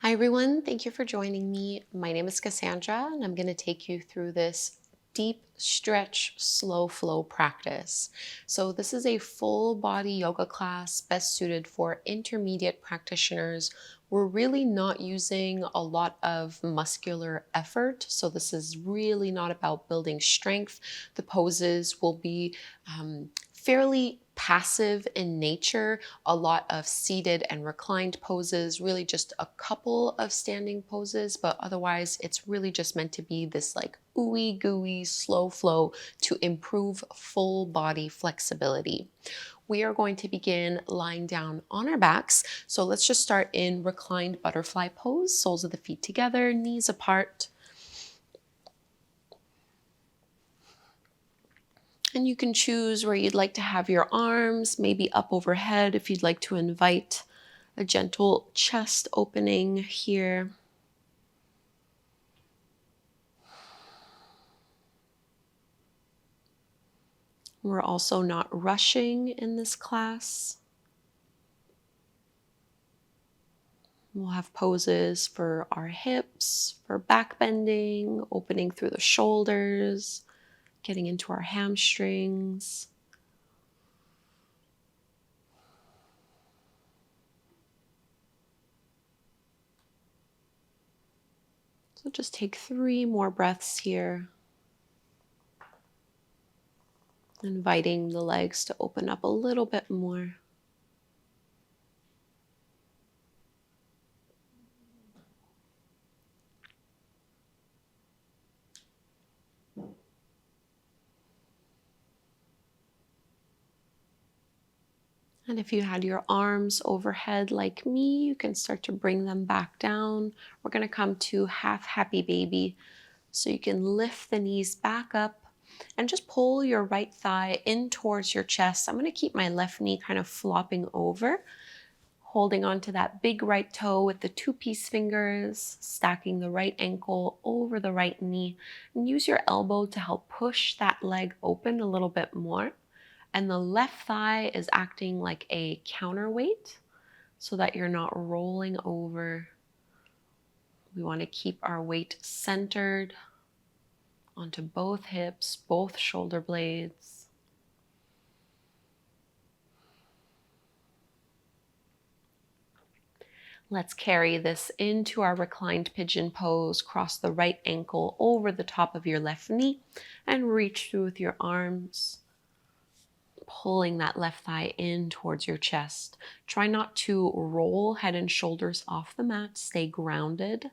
Hi everyone, thank you for joining me. My name is Cassandra and I'm going to take you through this deep stretch, slow flow practice. So this is a full body yoga class best suited for intermediate practitioners. We're really not using a lot of muscular effort. So this is really not about building strength. The poses will be fairly passive in nature, a lot of seated and reclined poses, really just a couple of standing poses, but otherwise it's really just meant to be this like ooey gooey slow flow to improve full body flexibility. We are going to begin lying down on our backs. So let's just start in reclined butterfly pose, soles of the feet together, knees apart. And you can choose where you'd like to have your arms, maybe up overhead if you'd like to invite a gentle chest opening here. We're also not rushing in this class. We'll have poses for our hips, for back bending, opening through the shoulders, getting into our hamstrings. So just take 3 more breaths here. Inviting the legs to open up a little bit more. And if you had your arms overhead like me, you can start to bring them back down. We're going to come to half happy baby. So you can lift the knees back up and just pull your right thigh in towards your chest. I'm going to keep my left knee kind of flopping over, holding onto that big right toe with the 2-piece fingers, stacking the right ankle over the right knee, and use your elbow to help push that leg open a little bit more. And the left thigh is acting like a counterweight so that you're not rolling over. We want to keep our weight centered onto both hips, both shoulder blades. Let's carry this into our reclined pigeon pose. Cross the right ankle over the top of your left knee and reach through with your arms, pulling that left thigh in towards your chest. Try not to roll head and shoulders off the mat. Stay grounded.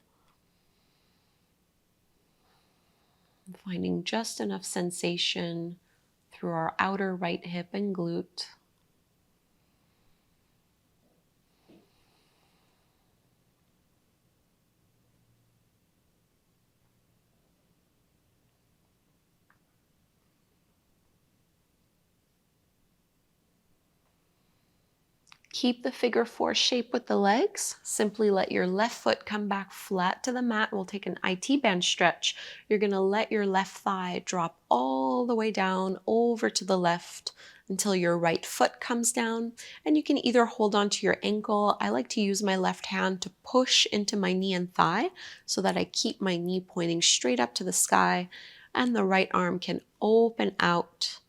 Finding just enough sensation through our outer right hip and glute. Keep the figure 4 shape with the legs. Simply let your left foot come back flat to the mat. We'll take an IT band stretch. You're going to let your left thigh drop all the way down over to the left until your right foot comes down. And you can either hold on to your ankle. I like to use my left hand to push into my knee and thigh so that I keep my knee pointing straight up to the sky, and the right arm can open out.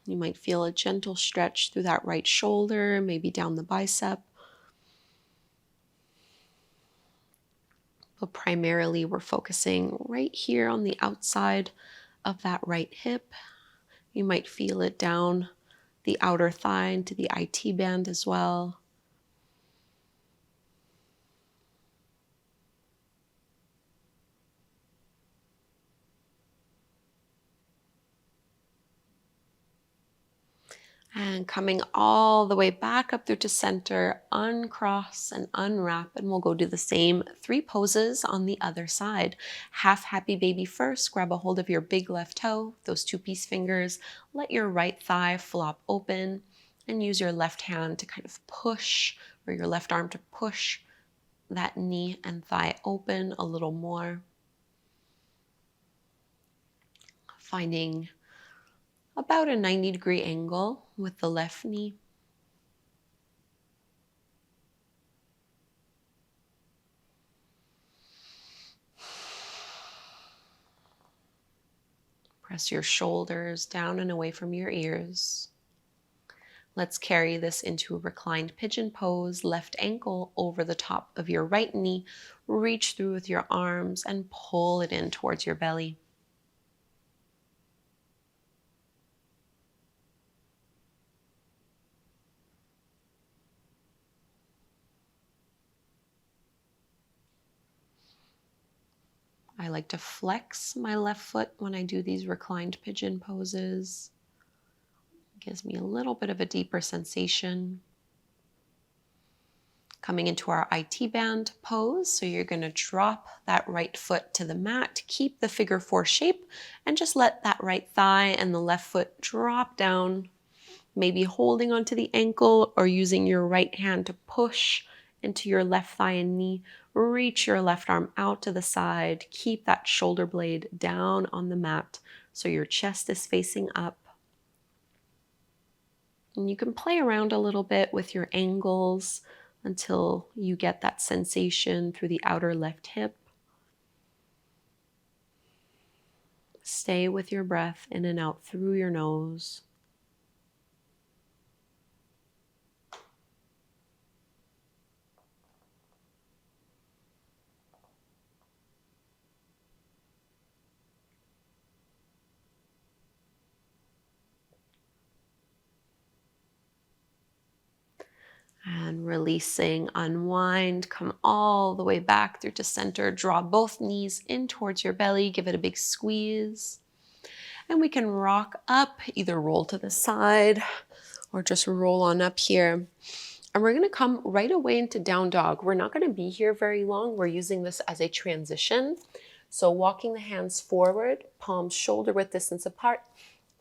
You might feel a gentle stretch through that right shoulder, maybe down the bicep. But primarily we're focusing right here on the outside of that right hip. You might feel it down the outer thigh into the IT band as well. And coming all the way back up through to center, uncross and unwrap, and we'll go do the same 3 poses on the other side. Half happy baby first, grab a hold of your big left toe, those 2-piece fingers, let your right thigh flop open, and use your left hand to kind of push, or your left arm to push that knee and thigh open a little more. Finding about a 90-degree angle with the left knee. Press your shoulders down and away from your ears. Let's carry this into a reclined pigeon pose. Left ankle over the top of your right knee. Reach through with your arms and pull it in towards your belly. I like to flex my left foot when I do these reclined pigeon poses. It gives me a little bit of a deeper sensation. Coming into our IT band pose, so you're going to drop that right foot to the mat, keep the figure 4 shape, and just let that right thigh and the left foot drop down, maybe holding onto the ankle or using your right hand to push into your left thigh and knee. Reach your left arm out to the side. Keep that shoulder blade down on the mat so your chest is facing up. And you can play around a little bit with your angles until you get that sensation through the outer left hip. Stay with your breath in and out through your nose. And releasing, unwind, come all the way back through to center. Draw both knees in towards your belly. Give it a big squeeze. And we can rock up, either roll to the side or just roll on up here. And we're going to come right away into down dog. We're not going to be here very long. We're using this as a transition. So walking the hands forward, palms shoulder width distance apart.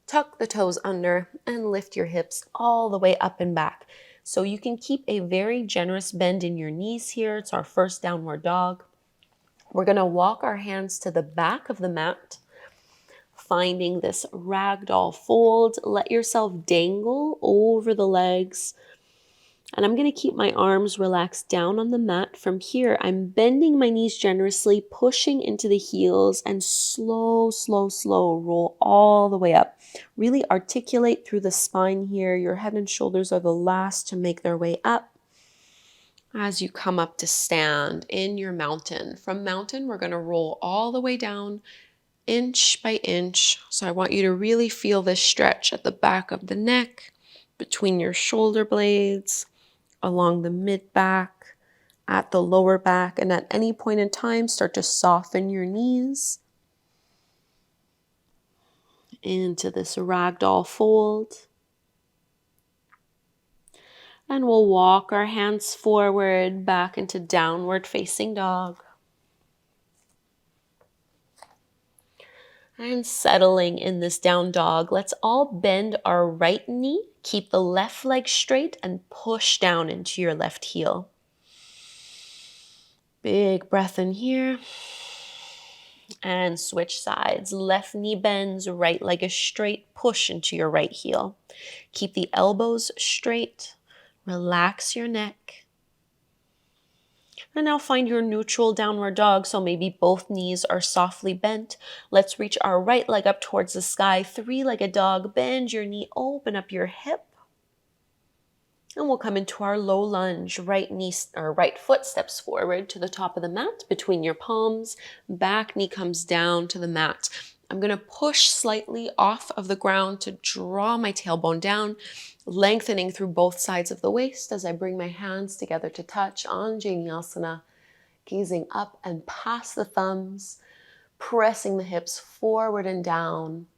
Tuck the toes under and lift your hips all the way up and back. So you can keep a very generous bend in your knees here. It's our first downward dog. We're going to walk our hands to the back of the mat, finding this ragdoll fold. Let yourself dangle over the legs. And I'm going to keep my arms relaxed down on the mat. From here, I'm bending my knees generously, pushing into the heels, and slow, slow, slow roll all the way up. Really articulate through the spine here. Your head and shoulders are the last to make their way up. As you come up to stand in your mountain. From mountain, we're going to roll all the way down, inch by inch. So I want you to really feel this stretch at the back of the neck, between your shoulder blades, along the mid back, at the lower back, and at any point in time, start to soften your knees into this ragdoll fold. And we'll walk our hands forward, back into downward facing dog. And settling in this down dog, let's all bend our right knee, keep the left leg straight, and push down into your left heel. Big breath in here. And switch sides. Left knee bends, right leg is straight, push into your right heel. Keep the elbows straight, relax your neck. And now find your neutral downward dog, so maybe both knees are softly bent. Let's reach our right leg up towards the sky, three-legged dog. Bend your knee, open up your hip. And we'll come into our low lunge. Right foot steps forward to the top of the mat between your palms. Back knee comes down to the mat. I'm going to push slightly off of the ground to draw my tailbone down, lengthening through both sides of the waist as I bring my hands together to touch on vinyasa, gazing up and past the thumbs, pressing the hips forward and down.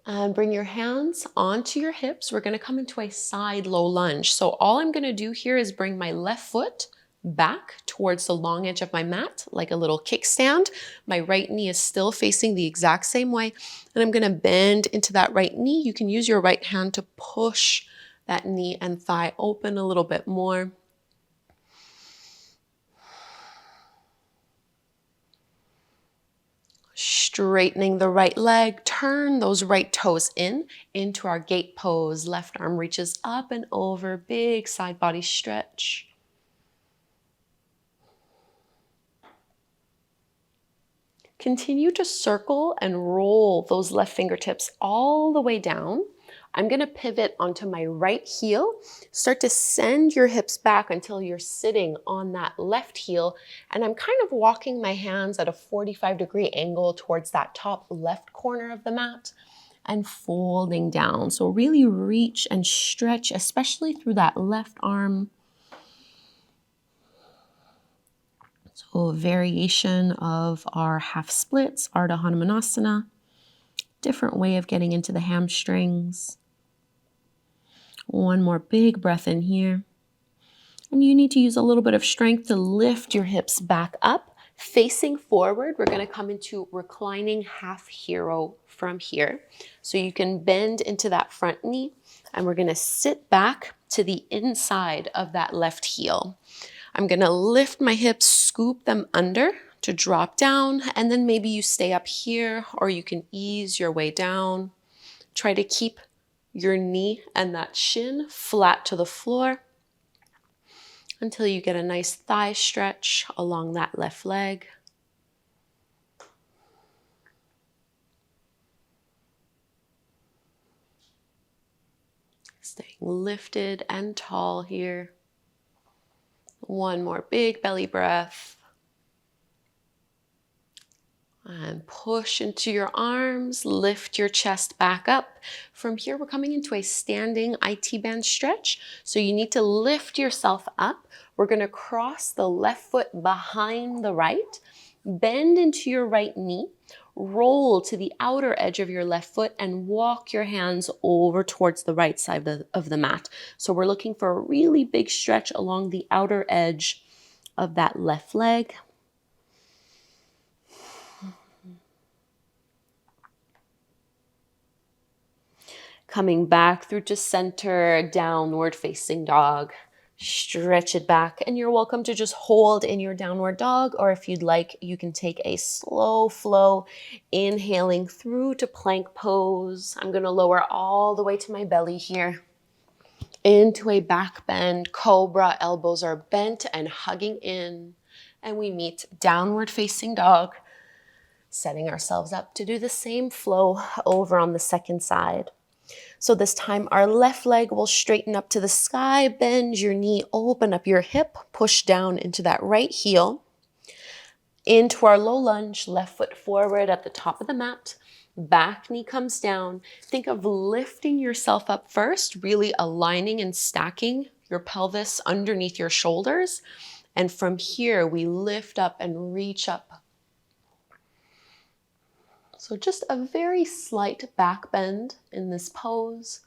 And bring your hands onto your hips. We're going to come into a side low lunge. So all I'm going to do here is bring my left foot back towards the long edge of my mat, like a little kickstand. My right knee is still facing the exact same way. And I'm going to bend into that right knee. You can use your right hand to push that knee and thigh open a little bit more. Straightening the right leg, turn those right toes into our gate pose. Left arm reaches up and over, big side body stretch. Continue to circle and roll those left fingertips all the way down. I'm going to pivot onto my right heel. Start to send your hips back until you're sitting on that left heel. And I'm kind of walking my hands at a 45-degree angle towards that top left corner of the mat and folding down. So really reach and stretch, especially through that left arm. So a variation of our half splits, Ardha Hanumanasana. Different way of getting into the hamstrings. One more big breath in here. And you need to use a little bit of strength to lift your hips back up. Facing forward, we're going to come into reclining half hero from here. So you can bend into that front knee, and we're going to sit back to the inside of that left heel. I'm going to lift my hips, scoop them under to drop down, and then maybe you stay up here or you can ease your way down. Try to keep your knee and that shin flat to the floor until you get a nice thigh stretch along that left leg. Staying lifted and tall here. One more big belly breath. And push into your arms, lift your chest back up. From here, we're coming into a standing IT band stretch. So you need to lift yourself up. We're going to cross the left foot behind the right, bend into your right knee, roll to the outer edge of your left foot and walk your hands over towards the right side of the mat. So we're looking for a really big stretch along the outer edge of that left leg. Coming back through to center, downward facing dog. Stretch it back, and you're welcome to just hold in your downward dog, or if you'd like, you can take a slow flow, inhaling through to plank pose. I'm going to lower all the way to my belly here. Into a back bend, cobra, elbows are bent and hugging in, and we meet downward facing dog, setting ourselves up to do the same flow over on the second side. So this time our left leg will straighten up to the sky, bend your knee, open up your hip, push down into that right heel. Into our low lunge, left foot forward at the top of the mat, back knee comes down. Think of lifting yourself up first, really aligning and stacking your pelvis underneath your shoulders. And from here, we lift up and reach up. So just a very slight back bend in this pose.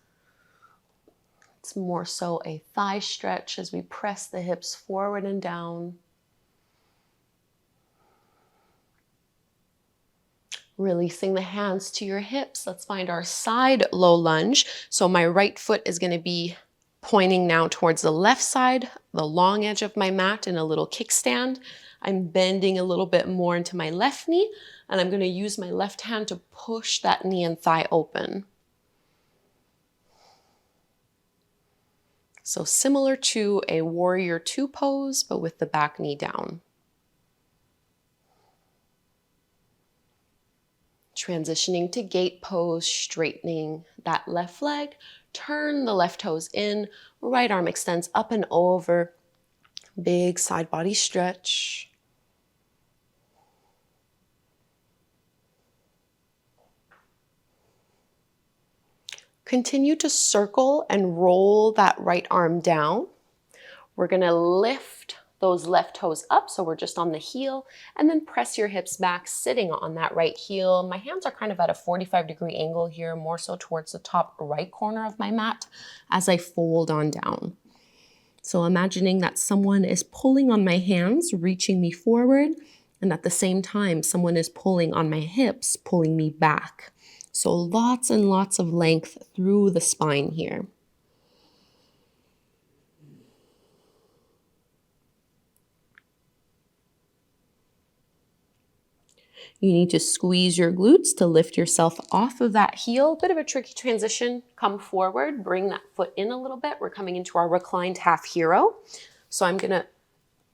It's more so a thigh stretch as we press the hips forward and down. Releasing the hands to your hips. Let's find our side low lunge. So my right foot is going to be pointing now towards the left side, the long edge of my mat in a little kickstand. I'm bending a little bit more into my left knee, and I'm going to use my left hand to push that knee and thigh open. So similar to a warrior two pose, but with the back knee down. Transitioning to gate pose, straightening that left leg, turn the left toes in, right arm extends up and over, big side body stretch. Continue to circle and roll that right arm down. We're going to lift those left toes up, so we're just on the heel, and then press your hips back, sitting on that right heel. My hands are kind of at a 45-degree angle here, more so towards the top right corner of my mat as I fold on down. So imagining that someone is pulling on my hands, reaching me forward, and at the same time, someone is pulling on my hips, pulling me back. So lots and lots of length through the spine here. You need to squeeze your glutes to lift yourself off of that heel. Bit of a tricky transition. Come forward, bring that foot in a little bit. We're coming into our reclined half hero. So I'm gonna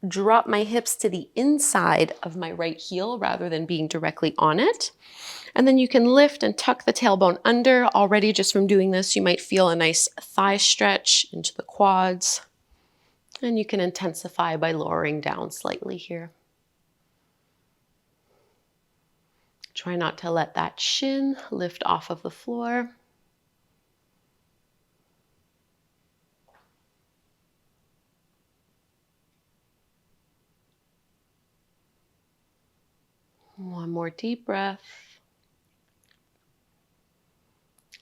drop my hips to the inside of my right heel rather than being directly on it. And then you can lift and tuck the tailbone under. Already just from doing this, you might feel a nice thigh stretch into the quads. And you can intensify by lowering down slightly here. Try not to let that shin lift off of the floor. One more deep breath.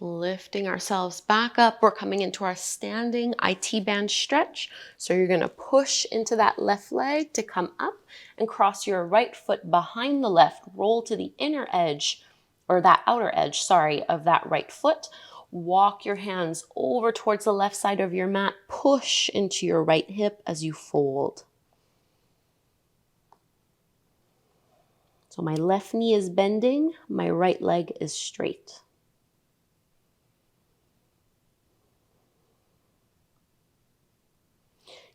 Lifting ourselves back up. We're coming into our standing IT band stretch. So you're going to push into that left leg to come up and cross your right foot behind the left. Roll to the inner edge, or that outer edge, sorry, of that right foot. Walk your hands over towards the left side of your mat. Push into your right hip as you fold. So my left knee is bending, my right leg is straight.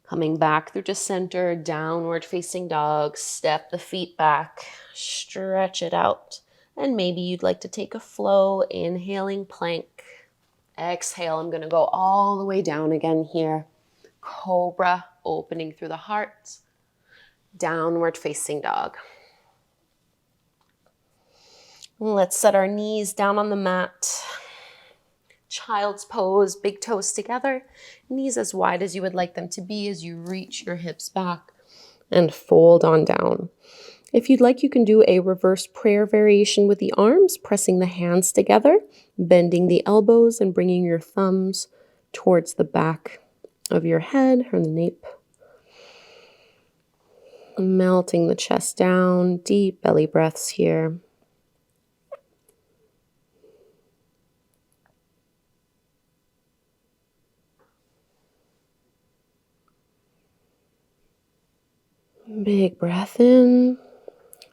Coming back through to center, downward facing dog, step the feet back, stretch it out. And maybe you'd like to take a flow, inhaling plank. Exhale, I'm gonna go all the way down again here. Cobra, opening through the heart. Downward facing dog. Let's set our knees down on the mat. Child's pose, big toes together, knees as wide as you would like them to be as you reach your hips back and fold on down. If you'd like, you can do a reverse prayer variation with the arms, pressing the hands together, bending the elbows and bringing your thumbs towards the back of your head or the nape. Melting the chest down, deep belly breaths here. Big breath in.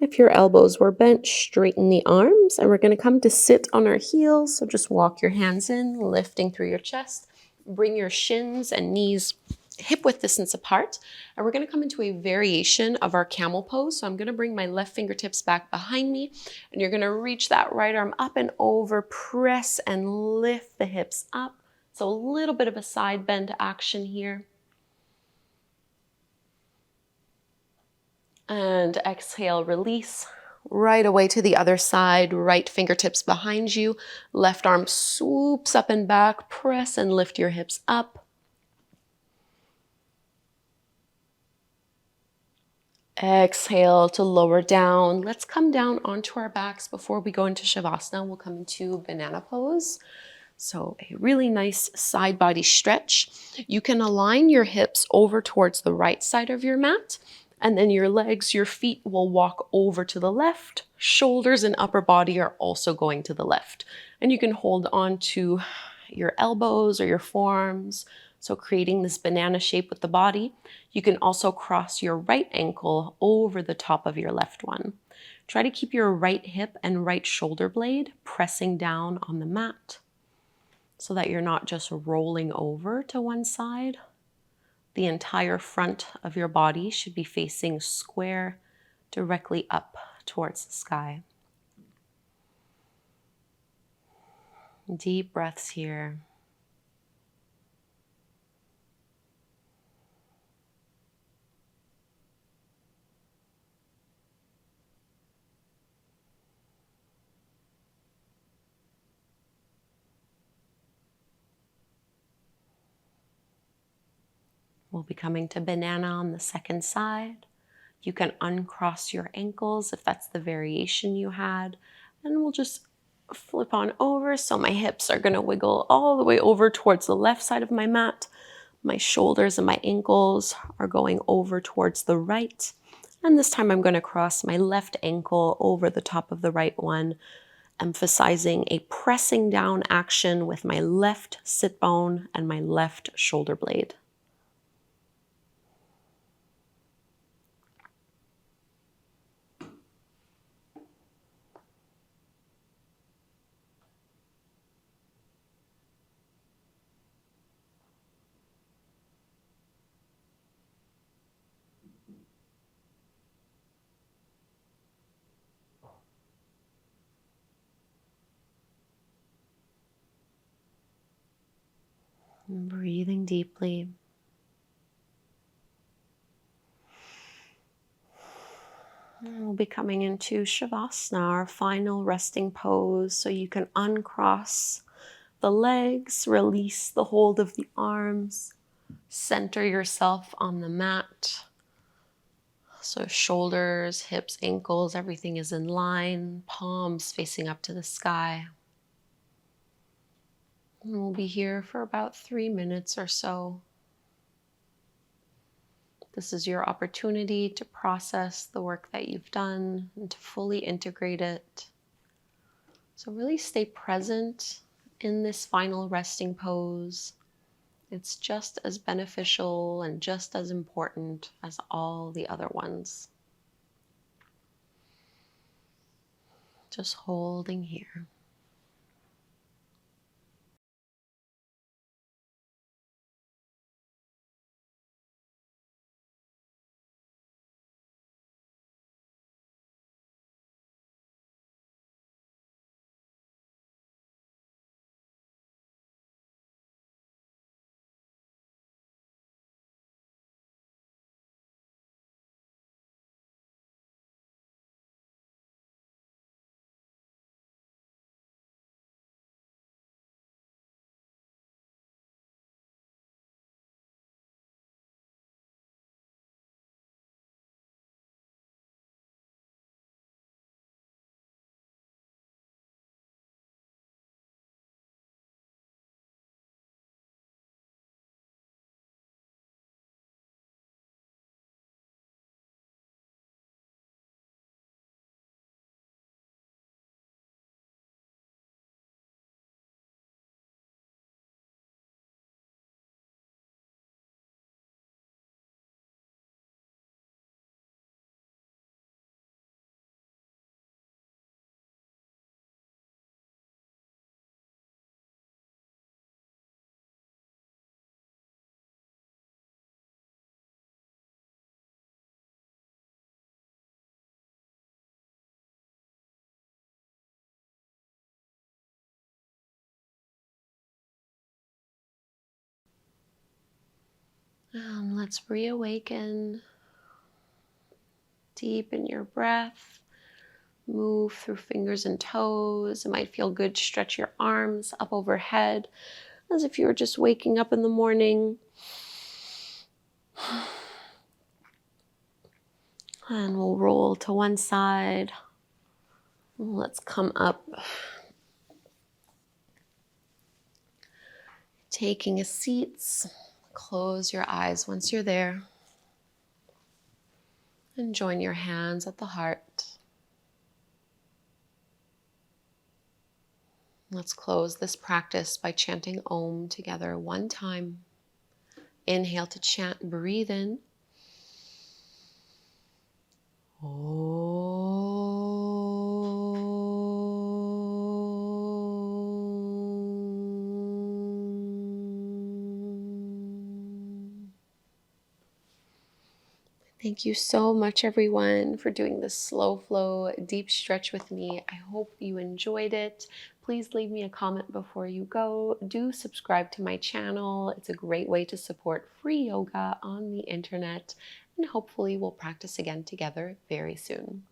If your elbows were bent, straighten the arms, and we're going to come to sit on our heels. So just walk your hands in, lifting through your chest. Bring your shins and knees hip width distance apart. And we're going to come into a variation of our camel pose. So I'm going to bring my left fingertips back behind me, and you're going to reach that right arm up and over, press and lift the hips up. So a little bit of a side bend action here. And exhale, release. Right away to the other side, right fingertips behind you. Left arm swoops up and back. Press and lift your hips up. Exhale to lower down. Let's come down onto our backs before we go into shavasana. We'll come into banana pose. So a really nice side body stretch. You can align your hips over towards the right side of your mat, and then your legs, your feet will walk over to the left. Shoulders and upper body are also going to the left. And you can hold on to your elbows or your forearms, so creating this banana shape with the body. You can also cross your right ankle over the top of your left one. Try to keep your right hip and right shoulder blade pressing down on the mat so that you're not just rolling over to one side. The entire front of your body should be facing square directly up towards the sky. Deep breaths here. We'll be coming to banana on the second side. You can uncross your ankles if that's the variation you had. And we'll just flip on over. So my hips are going to wiggle all the way over towards the left side of my mat. My shoulders and my ankles are going over towards the right. And this time I'm going to cross my left ankle over the top of the right one, emphasizing a pressing down action with my left sit bone and my left shoulder blade. And breathing deeply. And we'll be coming into shavasana, our final resting pose, so you can uncross the legs, release the hold of the arms, center yourself on the mat. So shoulders, hips, ankles, everything is in line, palms facing up to the sky. And we'll be here for about 3 minutes or so. This is your opportunity to process the work that you've done and to fully integrate it. So really stay present in this final resting pose. It's just as beneficial and just as important as all the other ones. Just holding here. Let's reawaken. Deepen your breath. Move through fingers and toes. It might feel good to stretch your arms up overhead as if you were just waking up in the morning. And we'll roll to one side. Let's come up. Taking a seat. Close your eyes once you're there. And join your hands at the heart. Let's close this practice by chanting Om together one time. Inhale to chant, breathe in. Thank you so much, everyone, for doing this slow flow, deep stretch with me. I hope you enjoyed it. Please leave me a comment before you go. Do subscribe to my channel. It's a great way to support free yoga on the internet. And hopefully we'll practice again together very soon.